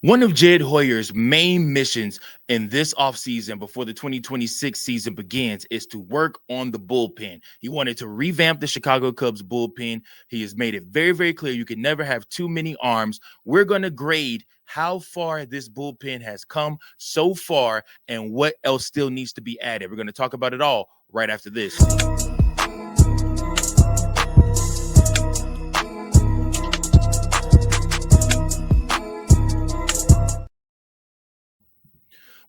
One of Jed Hoyer's main missions in this offseason before the 2026 season begins is to work on the bullpen. He wanted to revamp the Chicago Cubs bullpen. He has made it very, very clear you can never have too many arms. We're going to grade how far this bullpen has come so far and what else still needs to be added. We're going to talk about it all right after this.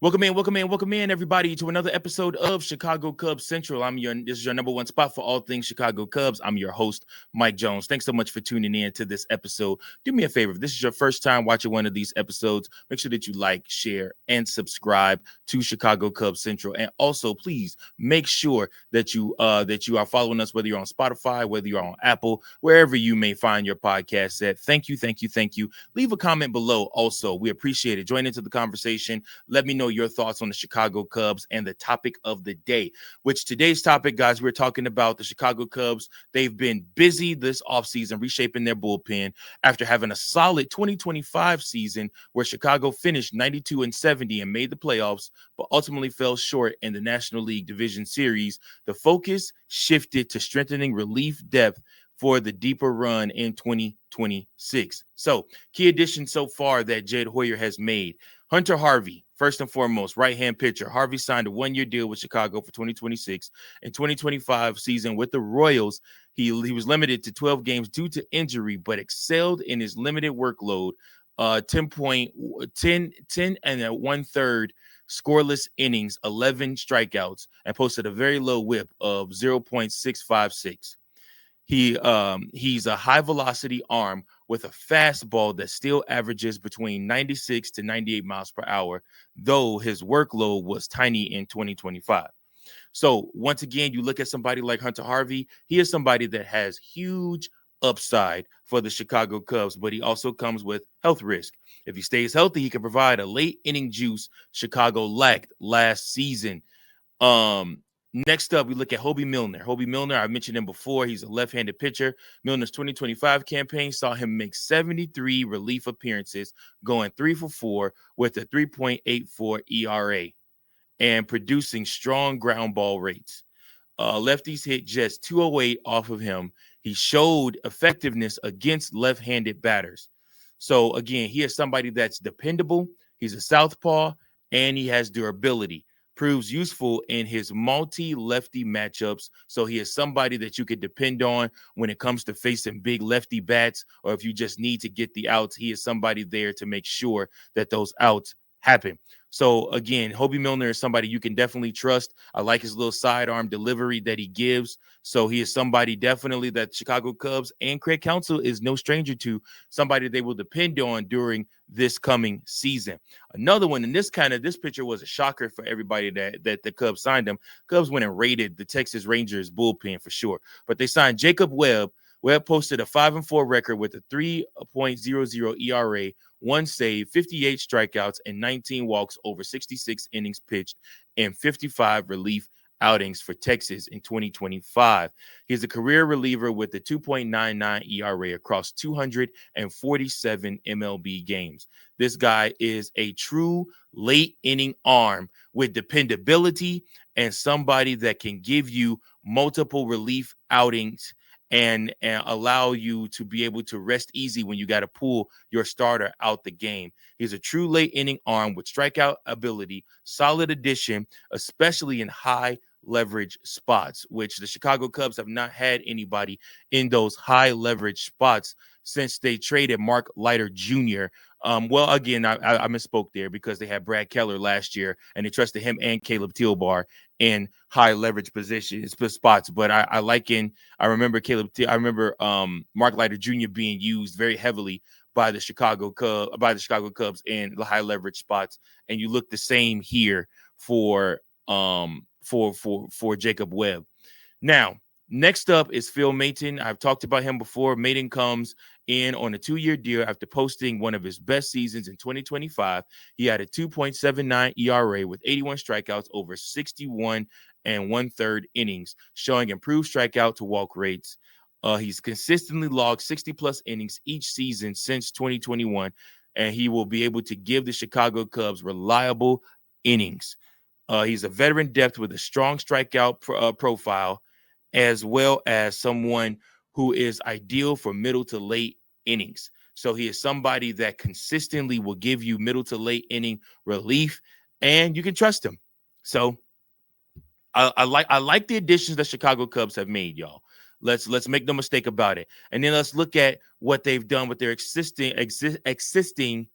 Welcome in, everybody, to another episode of Chicago Cubs Central. This is your number one spot for all things Chicago Cubs. I'm your host, Mike Jones. Thanks so much for tuning in to this episode. Do me a favor, if this is your first time watching one of these episodes, make sure that you like, share, and subscribe to Chicago Cubs Central. And also, please make sure that you are following us, whether you're on Spotify, whether you're on Apple, wherever you may find your podcast at. Thank you. Leave a comment below. Also, we appreciate it. Join into the conversation. Let me know your thoughts on the Chicago Cubs and the topic of the day, which today's topic, guys, we're talking about the Chicago Cubs. They've been busy this offseason reshaping their bullpen after having a solid 2025 season where Chicago finished 92-70 and made the playoffs, but ultimately fell short in the National League Division Series. The focus shifted to strengthening relief depth for the deeper run in 2026. So, key additions so far that Jed Hoyer has made. Hunter Harvey, first and foremost, right-hand pitcher. Harvey signed a one-year deal with Chicago for 2026. In 2025 season with the Royals, he was limited to 12 games due to injury, but excelled in his limited workload. 10 and a one-third scoreless innings, 11 strikeouts, and posted a very low whip of 0.656. He's a high velocity arm with a fastball that still averages between 96 to 98 miles per hour, though his workload was tiny in 2025. So once again, you look at somebody like Hunter Harvey, he is somebody that has huge upside for the Chicago Cubs, but he also comes with health risk. If he stays healthy, he can provide a late inning juice Chicago lacked last season. Next up, we look at Hoby Milner. Hoby Milner, I mentioned him before. He's a left-handed pitcher. Milner's 2025 campaign saw him make 73 relief appearances, going 3 for 4 with a 3.84 ERA and producing strong ground ball rates. Lefties hit just 208 off of him. He showed effectiveness against left-handed batters. So, again, he is somebody that's dependable. He's a southpaw, and he has durability. Proves useful in his multi-lefty matchups. So he is somebody that you could depend on when it comes to facing big lefty bats, or if you just need to get the outs, he is somebody there to make sure that those outs happen. So again, Hoby Milner is somebody you can definitely trust. I like his little sidearm delivery that he gives. So he is somebody definitely that Chicago Cubs and Craig Counsell is no stranger to, somebody they will depend on during this coming season. Another one, and this pitcher was a shocker for everybody that the Cubs signed him. Cubs went and raided the Texas Rangers bullpen for sure, but they signed Jacob Webb. Webb posted a 5-4 record with a 3.00 ERA, 1 save, 58 strikeouts, and 19 walks over 66 innings pitched and 55 relief outings for Texas in 2025. He's a career reliever with a 2.99 ERA across 247 MLB games. This guy is a true late inning arm with dependability and somebody that can give you multiple relief outings and allow you to be able to rest easy when you got to pull your starter out the game. He's a true late inning arm with strikeout ability, solid addition, especially in high leverage spots, which the Chicago Cubs have not had anybody in those high leverage spots since they traded Mark Leiter Jr. Well, again, I misspoke there because they had Brad Keller last year and they trusted him and Caleb Thielbar in high leverage positions, spots. But I remember Mark Leiter Jr. being used very heavily by the Chicago Cubs in the high leverage spots, and you look the same here for Jacob Webb. Now, next up is Phil Maton. I've talked about him before. Maton comes in on a 2-year deal after posting one of his best seasons in 2025. He had a 2.79 ERA with 81 strikeouts over 61 and 1/3 innings, showing improved strikeout to walk rates. He's consistently logged 60-plus innings each season since 2021. and he will be able to give the Chicago Cubs reliable innings. He's a veteran depth with a strong strikeout profile, as well as someone who is ideal for middle to late innings. So he is somebody that consistently will give you middle to late inning relief, and you can trust him. So I like the additions that Chicago Cubs have made, y'all. Let's make no mistake about it. And then let's look at what they've done with their existing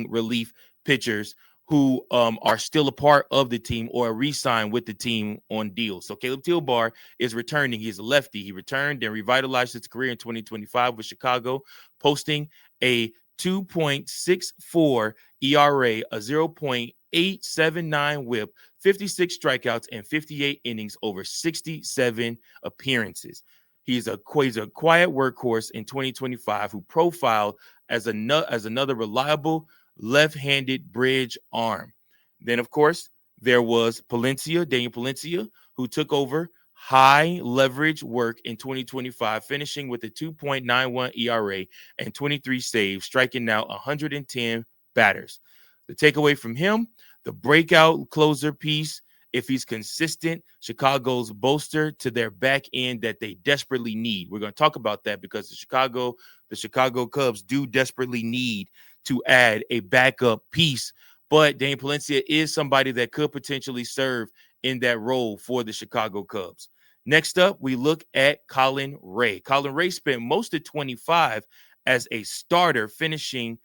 relief pitchers who are still a part of the team or re-signed with the team on deals. So Caleb Thielbar is returning. He's a lefty. He returned and revitalized his career in 2025 with Chicago, posting a 2.64 ERA, a 0.879 whip, 56 strikeouts, and 58 innings over 67 appearances. He's a quiet workhorse in 2025 who profiled as another reliable left-handed bridge arm. Then, of course, there was Daniel Palencia, who took over high leverage work in 2025, finishing with a 2.91 ERA and 23 saves, striking out 110 batters. The takeaway from him, the breakout closer piece, if he's consistent, Chicago's bolster to their back end that they desperately need. We're going to talk about that because the Chicago Cubs do desperately need to add a backup piece. But Dane Palencia is somebody that could potentially serve in that role for the Chicago Cubs. Next up, we look at Colin Rea. Colin Rea spent most of 25 as a starter, finishing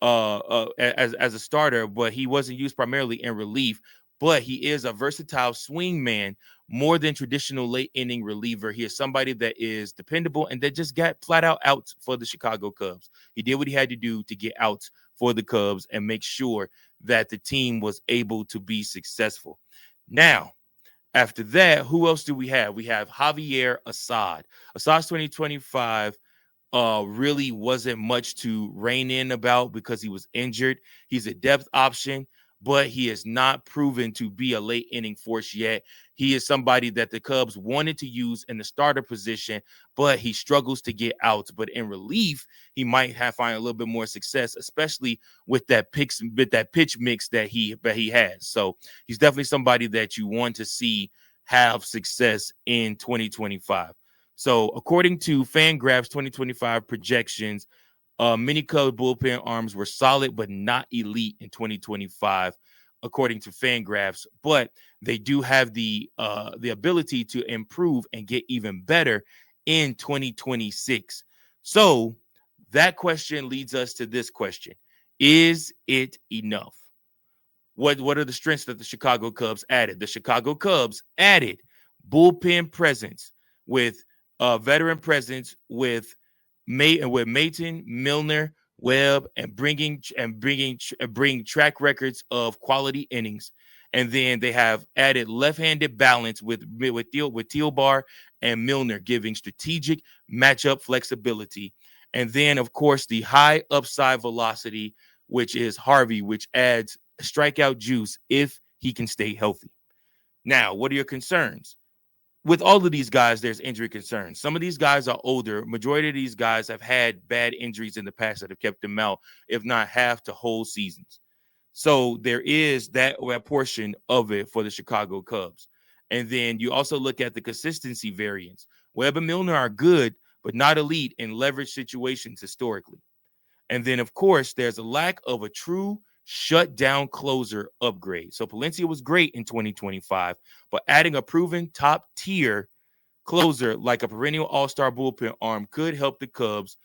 as a starter, but he wasn't used primarily in relief. But he is a versatile swing man, more than traditional late inning reliever. He is somebody that is dependable and that just got flat out outs for the Chicago Cubs. He did what he had to do to get outs for the Cubs and make sure that the team was able to be successful. Now, after that, who else do we have? We have Javier Assad. Assad's 2025 really wasn't much to rein in about because he was injured. He's a depth option, but he is not proven to be a late inning force yet. He is somebody that the Cubs wanted to use in the starter position, but he struggles to get outs. But in relief, he might find a little bit more success, especially with that pitch mix that he has. So he's definitely somebody that you want to see have success in 2025. So according to Fangraphs 2025 projections, many Cubs bullpen arms were solid but not elite in 2025, according to Fangraphs. But they do have the ability to improve and get even better in 2026. So that question leads us to this question: is it enough? What are the strengths that the Chicago Cubs added? The Chicago Cubs added bullpen presence with veteran presence with Maton, Milner, Webb, and bring track records of quality innings. And then they have added left-handed balance with Thielbar and Milner, giving strategic matchup flexibility. And then, of course, the high upside velocity, which is Harvey, which adds strikeout juice if he can stay healthy. Now, what are your concerns? With all of these guys, there's injury concerns. Some of these guys are older. Majority of these guys have had bad injuries in the past that have kept them out, if not half to whole seasons. So there is that portion of it for the Chicago Cubs. And then you also look at the consistency variance. Webb and Milner are good, but not elite in leverage situations historically. And then, of course, there's a lack of a true shutdown closer upgrade. So Palencia was great in 2025, but adding a proven top tier closer like a perennial all-star bullpen arm could help the Cubs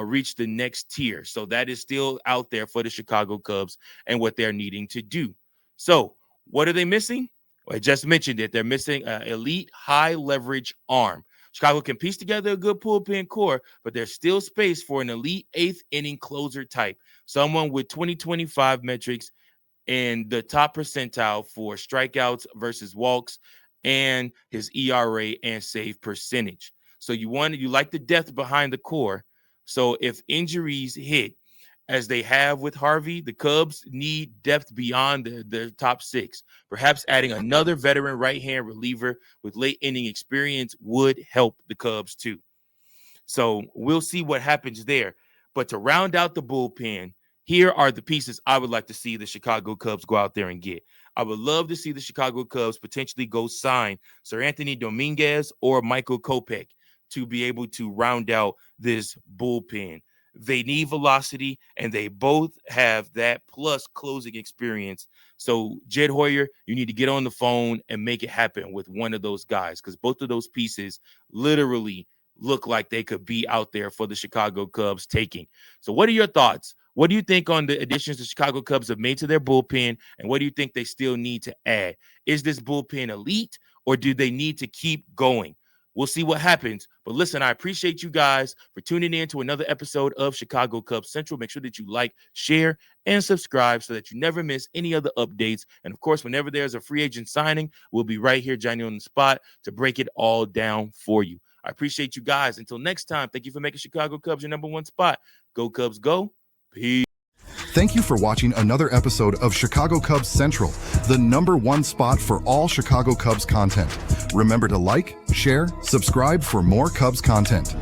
reach the next tier. So that is still out there for the Chicago Cubs and what they're needing to do. So what are they missing? Well, I just mentioned it. They're missing an elite high leverage arm. Chicago can piece together a good bullpen core, but there's still space for an elite eighth inning closer type, someone with 2025 metrics in the top percentile for strikeouts versus walks and his ERA and save percentage. So you like the depth behind the core. So if injuries hit, as they have with Harvey, the Cubs need depth beyond the top six. Perhaps adding another veteran right-hand reliever with late inning experience would help the Cubs too. So we'll see what happens there. But to round out the bullpen, Here are the pieces I would like to see the Chicago Cubs go out there and get. I would love to see the Chicago Cubs potentially go sign Sir Anthony Dominguez or Michael Kopech to be able to round out this bullpen. They need velocity, and they both have that plus closing experience. So, Jed Hoyer, you need to get on the phone and make it happen with one of those guys, because both of those pieces literally look like they could be out there for the Chicago Cubs taking. So what are your thoughts? What do you think on the additions the Chicago Cubs have made to their bullpen, and what do you think they still need to add? Is this bullpen elite, or do they need to keep going? We'll see what happens. But listen, I appreciate you guys for tuning in to another episode of Chicago Cubs Central. Make sure that you like, share, and subscribe so that you never miss any other updates. And of course, whenever there's a free agent signing, we'll be right here, Johnny on the spot, to break it all down for you. I appreciate you guys. Until next time, thank you for making Chicago Cubs your number one spot. Go Cubs, go. Peace. Thank you for watching another episode of Chicago Cubs Central, the number one spot for all Chicago Cubs content. Remember to like, share, subscribe for more Cubs content.